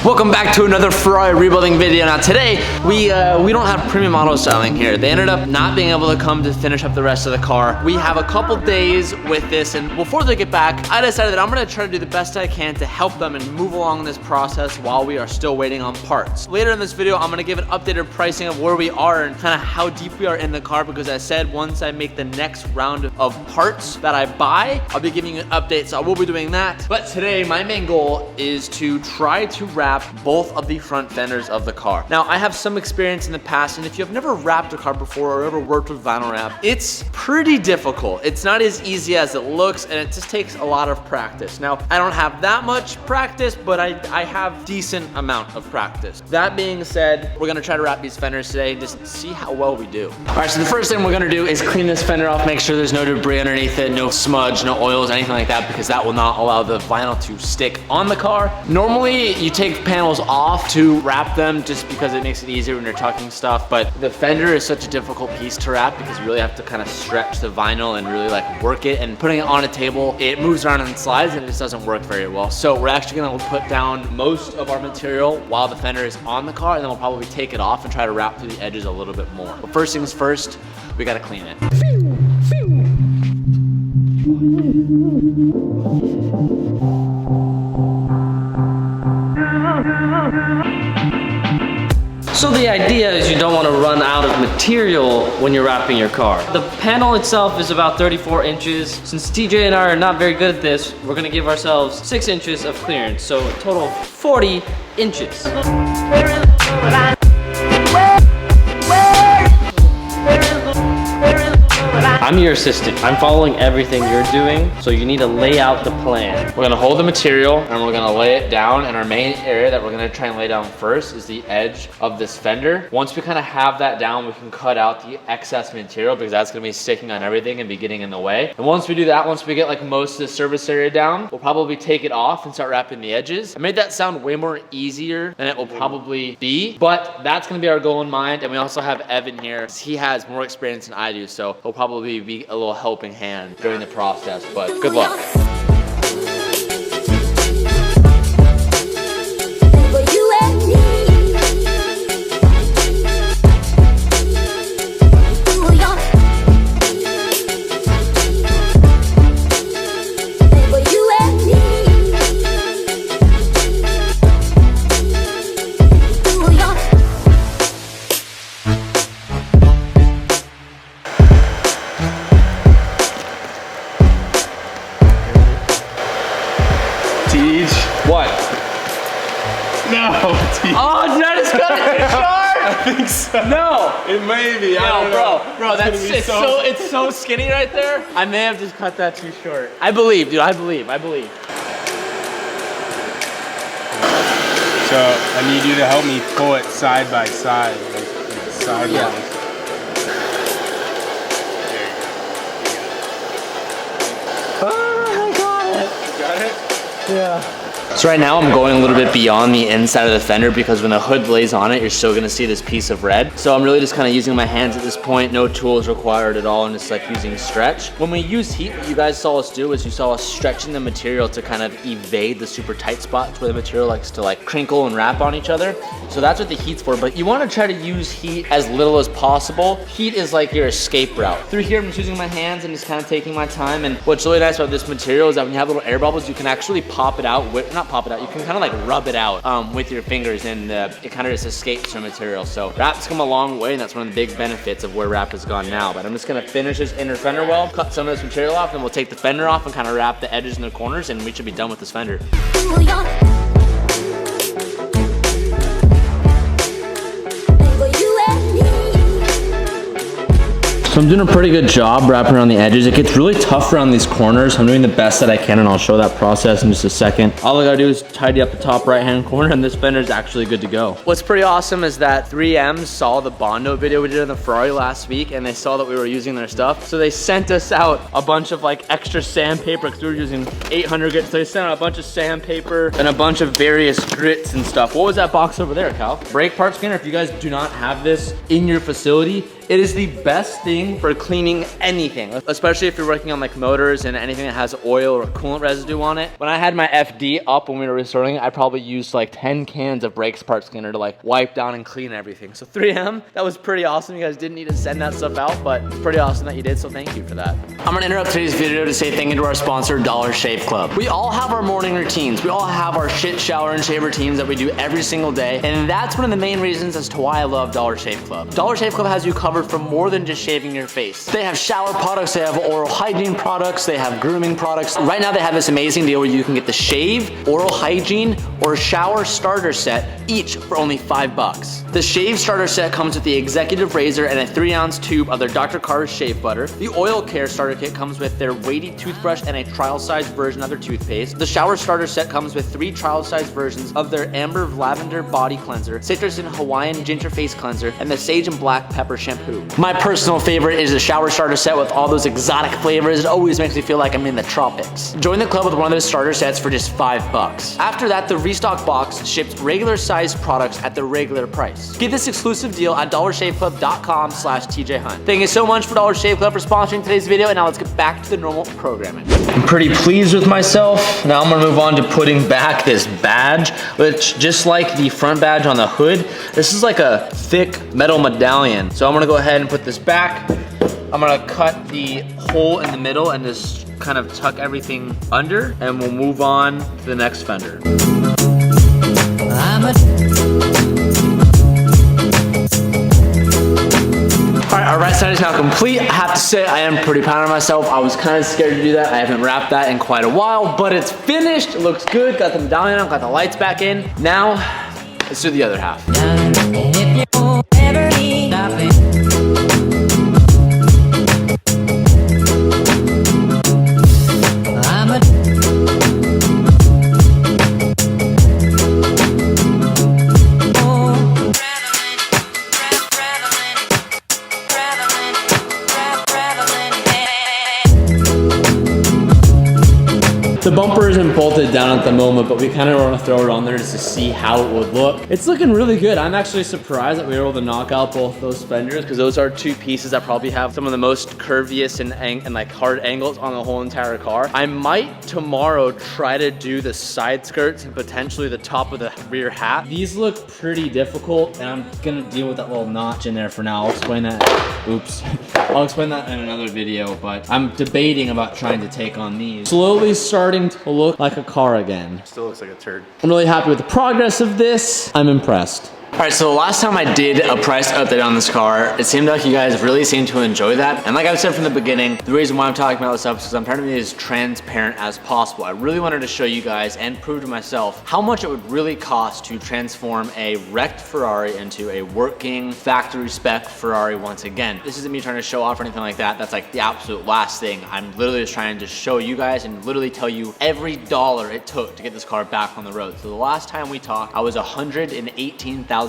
Welcome back to another Ferrari rebuilding video. Now today, we don't have premium auto styling here. They ended up not being able to come to finish up the rest of the car. We have a couple days with this, and before they get back, I decided that I'm gonna try to do the best I can to help them and move along this process while we are still waiting on parts. Later in this video, I'm gonna give an updated pricing of where we are and kind of how deep we are in the car, because I said once I make the next round of parts that I buy, I'll be giving you an update, so I will be doing that. But today, my main goal is to try to wrap both of the front fenders of the car. Now, I have some experience in the past, and if you've never wrapped a car before or ever worked with vinyl wrap, it's pretty difficult. It's not as easy as it looks, and it just takes a lot of practice. Now, I don't have that much practice, but I have decent amount of practice. That being said, we're gonna try to wrap these fenders today and just see how well we do. All right, so the first thing we're gonna do is clean this fender off, make sure there's no debris underneath it, no smudge, no oils, anything like that, because that will not allow the vinyl to stick on the car. Normally, you take panels off to wrap them just because it makes it easier when you're tucking stuff, but the fender is such a difficult piece to wrap because you really have to kind of stretch the vinyl and really like work it, and putting it on a table, it moves around and slides and it just doesn't work very well. So we're actually gonna put down most of our material while the fender is on the car, and then we'll probably take it off and try to wrap through the edges a little bit more. But first things first, we gotta clean it. So the idea is you don't want to run out of material when you're wrapping your car. The panel itself is about 34 inches. Since TJ and I are not very good at this, we're gonna give ourselves 6 inches of clearance. So a total of 40 inches. I'm your assistant. I'm following everything you're doing, so you need to lay out the plan. We're gonna hold the material and we're gonna lay it down, and our main area that we're gonna try and lay down first is the edge of this fender. Once we kind of have that down, we can cut out the excess material because that's gonna be sticking on everything and be getting in the way. And once we do that, once we get like most of the surface area down, we'll probably take it off and start wrapping the edges. I made that sound way more easier than it will probably be, but that's gonna be our goal in mind. And we also have Evan here. He has more experience than I do, so he'll probably be a little helping hand during the process, but good luck. What? No. Oh, did I just cut it too short? I think so. No. It may be. No, bro, it's so skinny right there. I may have just cut that too short. I believe, dude. I believe. So I need you to help me pull it side by side, like sideways. Yeah. Oh, I got it. Got it? Yeah. So right now I'm going a little bit beyond the inside of the fender because when the hood lays on it, you're still gonna see this piece of red. So I'm really just kind of using my hands at this point, no tools required at all, and just like using stretch. When we use heat, what you guys saw us do is you saw us stretching the material to kind of evade the super tight spots where the material likes to like crinkle and wrap on each other. So that's what the heat's for, but you wanna try to use heat as little as possible. Heat is like your escape route. Through here, I'm just using my hands and just kind of taking my time, and what's really nice about this material is that when you have little air bubbles, you can actually pop it out with, not pop it out, you can kind of like rub it out with your fingers, and it kind of just escapes from material. So wrap's come a long way, and that's one of the big benefits of where wrap has gone now. But I'm just gonna finish this inner fender well, cut some of this material off, and we'll take the fender off and kind of wrap the edges and the corners, and we should be done with this fender. So I'm doing a pretty good job wrapping around the edges. It gets really tough around these corners. I'm doing the best that I can, and I'll show that process in just a second. All I gotta do is tidy up the top right-hand corner, and this fender is actually good to go. What's pretty awesome is that 3M saw the Bondo video we did on the Ferrari last week, and they saw that we were using their stuff. So they sent us out a bunch of like extra sandpaper, because we were using 800 grit. So they sent out a bunch of sandpaper and a bunch of various grits and stuff. What was that box over there, Cal? Brake parts cleaner. If you guys do not have this in your facility, It is the best thing for cleaning anything, especially if you're working on like motors and anything that has oil or coolant residue on it. When I had my FD up when we were restoring it, I probably used like 10 cans of brakes parts cleaner to like wipe down and clean everything. So 3M, that was pretty awesome. You guys didn't need to send that stuff out, but it's pretty awesome that you did, so thank you for that. I'm gonna interrupt today's video to say thank you to our sponsor, Dollar Shave Club. We all have our morning routines. We all have our shit, shower, and shave routines that we do every single day, and that's one of the main reasons as to why I love Dollar Shave Club. Dollar Shave Club has you covered for more than just shaving your face. They have shower products, they have oral hygiene products, they have grooming products. Right now they have this amazing deal where you can get the shave, oral hygiene, or shower starter set each for only $5. The shave starter set comes with the executive razor and a 3-ounce tube of their Dr. Carr's shave butter. The oil care starter kit comes with their weighty toothbrush and a trial-sized version of their toothpaste. The shower starter set comes with 3 trial-sized versions of their amber lavender body cleanser, citrus and Hawaiian ginger face cleanser, and the sage and black pepper shampoo. My personal favorite is the shower starter set with all those exotic flavors. It always makes me feel like I'm in the tropics. Join the club with one of those starter sets for just $5. After that, the restock box ships regular sized products at the regular price. Get this exclusive deal at dollarshaveclub.com/TJHunt. Thank you so much for Dollar Shave Club for sponsoring today's video, and now let's get back to the normal programming. I'm pretty pleased with myself. Now I'm gonna move on to putting back this badge, which just like the front badge on the hood, this is like a thick metal medallion. So I'm gonna go ahead and put this back. I'm gonna cut the hole in the middle and just kind of tuck everything under, and we'll move on to the next fender. Alright, our right side is now complete. I have to say, I am pretty proud of myself. I was kind of scared to do that. I haven't wrapped that in quite a while, but it's finished. It looks good. Got the medallion on, got the lights back in. Now, let's do the other half. The bumper isn't bolted down at the moment, but we kind of want to throw it on there just to see how it would look. It's looking really good. I'm actually surprised that we were able to knock out both those fenders, because those are 2 pieces that probably have some of the most curviest and like hard angles on the whole entire car. I might tomorrow try to do the side skirts and potentially the top of the rear hat. These look pretty difficult, and I'm gonna deal with that little notch in there for now. I'll explain that. Oops. I'll explain that in another video, but I'm debating about trying to take on these. Slowly starting to look like a car again. Still looks like a turd. I'm really happy with the progress of this. I'm impressed. All right, so the last time I did a price update on this car, it seemed like you guys really seemed to enjoy that. And like I've said from the beginning, the reason why I'm talking about this stuff is because I'm trying to be as transparent as possible. I really wanted to show you guys and prove to myself how much it would really cost to transform a wrecked Ferrari into a working factory spec Ferrari once again. This isn't me trying to show off or anything like that. That's like the absolute last thing. I'm literally just trying to show you guys and literally tell you every dollar it took to get this car back on the road. So the last time we talked, I was $118,000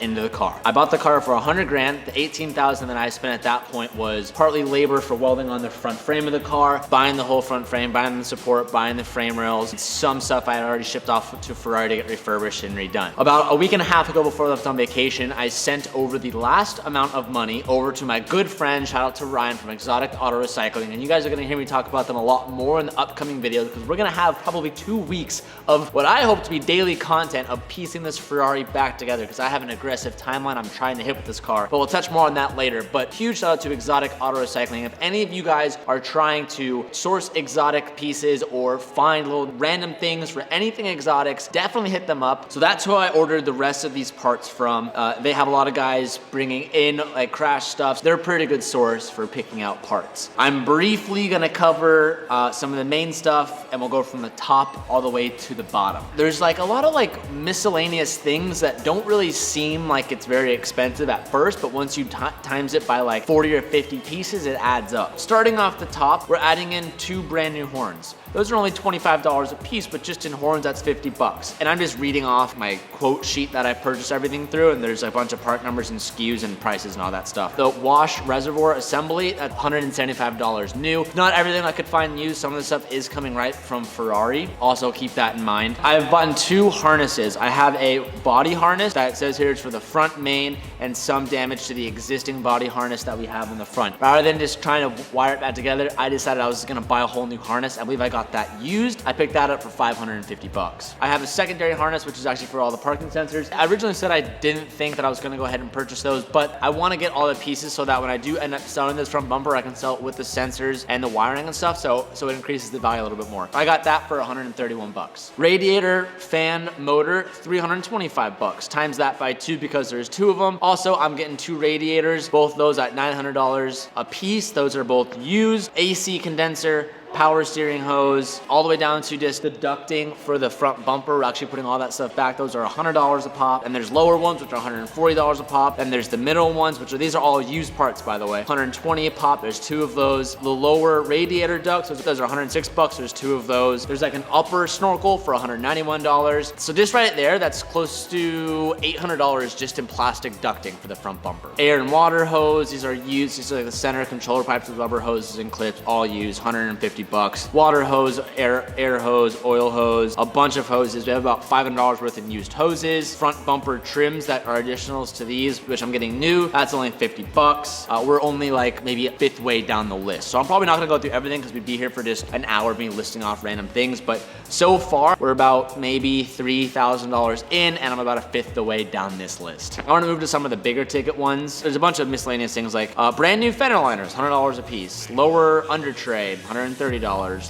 into the car. I bought the car for 100 grand. The 18,000 that I spent at that point was partly labor for welding on the front frame of the car, buying the whole front frame, buying the support, buying the frame rails. Some stuff I had already shipped off to Ferrari to get refurbished and redone. About a week and a half ago before I left on vacation, I sent over the last amount of money over to my good friend, shout out to Ryan from Exotic Auto Recycling, and you guys are gonna hear me talk about them a lot more in the upcoming videos, because we're gonna have probably 2 weeks of what I hope to be daily content of piecing this Ferrari back together, because I have an aggressive timeline I'm trying to hit with this car, but we'll touch more on that later. But huge shout out to Exotic Auto Recycling. If any of you guys are trying to source exotic pieces or find little random things for anything exotics, definitely hit them up. So that's who I ordered the rest of these parts from. They have a lot of guys bringing in like crash stuff. They're a pretty good source for picking out parts. I'm briefly gonna cover some of the main stuff, and we'll go from the top all the way to the bottom. There's like a lot of like miscellaneous things that don't really seem like it's very expensive at first, but once you times it by like 40 or 50 pieces, it adds up. Starting off the top, we're adding in 2 brand new horns. Those are only $25 a piece, but just in horns, that's 50 bucks. And I'm just reading off my quote sheet that I purchased everything through, and there's a bunch of part numbers and SKUs and prices and all that stuff. The wash reservoir assembly at $175 new. Not everything I could find used. Some of the stuff is coming right from Ferrari. Also keep that in mind. I've bought 2 harnesses. I have a body harness that says here it's for the front main and some damage to the existing body harness that we have in the front. Rather than just trying to wire it back together, I decided I was just gonna buy a whole new harness. I believe I got that used. I picked that up for 550 bucks. I have a secondary harness, which is actually for all the parking sensors. I originally said I didn't think that I was gonna go ahead and purchase those, but I wanna get all the pieces so that when I do end up selling this front bumper, I can sell it with the sensors and the wiring and stuff, so it increases the value a little bit more. I got that for 131 bucks. Radiator, fan, motor, 325 bucks. Times that by 2 because there's 2 of them. Also, I'm getting 2 radiators, both those at $900 a piece. Those are both used. AC condenser, power steering hose, all the way down to just the ducting for the front bumper. We're actually putting all that stuff back. Those are $100 a pop. And there's lower ones, which are $140 a pop. And there's the middle ones, these are all used parts, by the way. 120 a pop, there's 2 of those. The lower radiator ducts, those are 106 bucks, there's 2 of those. There's like an upper snorkel for $191. So just right there, that's close to $800 just in plastic ducting for the front bumper. Air and water hose, these are used. These are like the center controller pipes with rubber hoses and clips, all used, 150 bucks. Water hose, air hose, oil hose, a bunch of hoses. We have about $500 worth in used hoses. Front bumper trims that are additionals to these, which I'm getting new. That's only 50 bucks. We're only like maybe a 5th way down the list. So I'm probably not gonna go through everything because we'd be here for just an hour me listing off random things. But so far, we're about maybe $3,000 in, and I'm about a 5th the way down this list. I wanna move to some of the bigger ticket ones. There's a bunch of miscellaneous things like brand new fender liners, $100 a piece. Lower under tray, $130.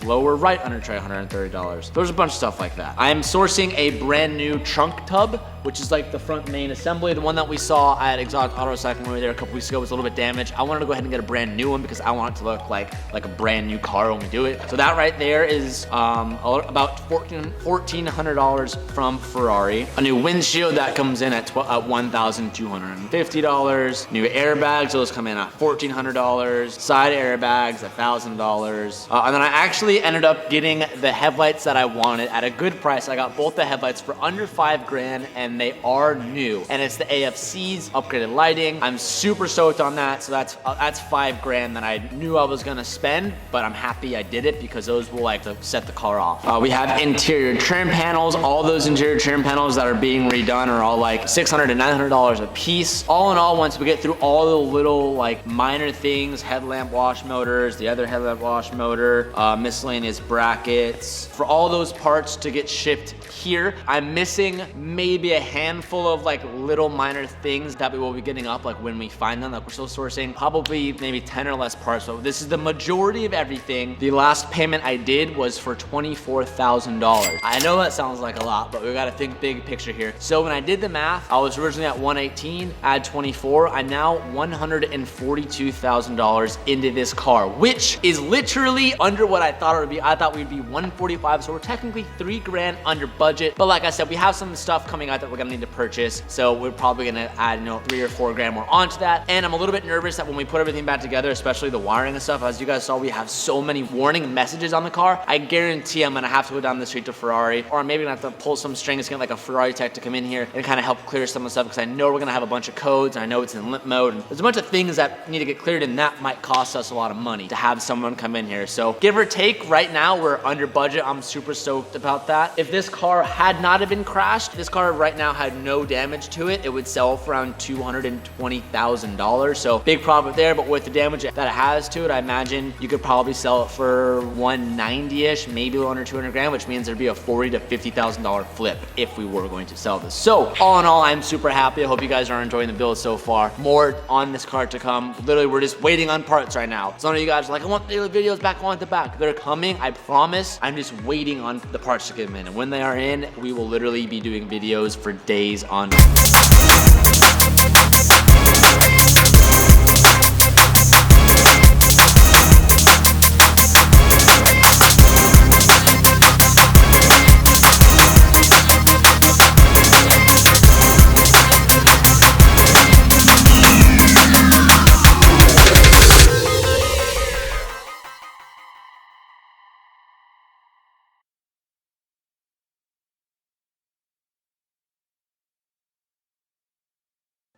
Lower right under tray, $130. There's a bunch of stuff like that. I am sourcing a brand new trunk tub, which is like the front main assembly. The one that we saw at Exotic Auto Recycling when we were there a couple weeks ago was a little bit damaged. I wanted to go ahead and get a brand new one because I want it to look like a brand new car when we do it. So that right there is about $1,400 from Ferrari. A new windshield that comes in at $1,250. New airbags, those come in at $1,400. Side airbags, $1,000. And then I actually ended up getting the headlights that I wanted at a good price. I got both the headlights for under $5 grand, and they are new. And it's the AFC's upgraded lighting. I'm super stoked on that. So that's $5 grand that I knew I was gonna spend, but I'm happy I did it because those will like to set the car off. We have interior trim panels. All those interior trim panels that are being redone are all like $600 to $900 a piece. All in all, once we get through all the little like minor things, headlamp wash motors, the other headlamp wash motor, miscellaneous brackets, for all those parts to get shipped here, I'm missing maybe a handful of like little minor things that we will be getting up like when we find them. Like we're still sourcing probably maybe 10 or less parts. So this is the majority of everything. The last payment I did was for $24,000. I know that sounds like a lot, but we gotta think big picture here. So when I did the math, I was originally at 118, add 24, I'm now $142,000 into this car, which is literally under what I thought it would be. I thought we'd be 145, so we're technically $3 grand under budget. But like I said, we have some stuff coming out that we're gonna need to purchase, so we're probably gonna add, you know, 3 or 4 grand more onto that. And I'm a little bit nervous that when we put everything back together, especially the wiring and stuff, as you guys saw, we have so many warning messages on the car. I guarantee I'm gonna have to go down the street to Ferrari, or maybe gonna have to pull some strings, get like a Ferrari tech to come in here and kind of help clear some of the stuff, because I know we're gonna have a bunch of codes, and I know it's in limp mode, and there's a bunch of things that need to get cleared, and that might cost us a lot of money to have someone come in here. So give or take, right now we're under budget. I'm super stoked about that. If this car had not have been crashed, this car right now had no damage to it, it would sell for around $220,000. So big profit there, but with the damage that it has to it, I imagine you could probably sell it for 190-ish, maybe under 200 grand, which means there'd be a $40,000 to $50,000 flip if we were going to sell this. So all in all, I'm super happy. I hope you guys are enjoying the build so far. More on this car to come. Literally, we're just waiting on parts right now. Some of you guys are like, I want daily videos back on the back. They're coming, I promise. I'm just waiting on the parts to come in. And when they are in, we will literally be doing videos for days on.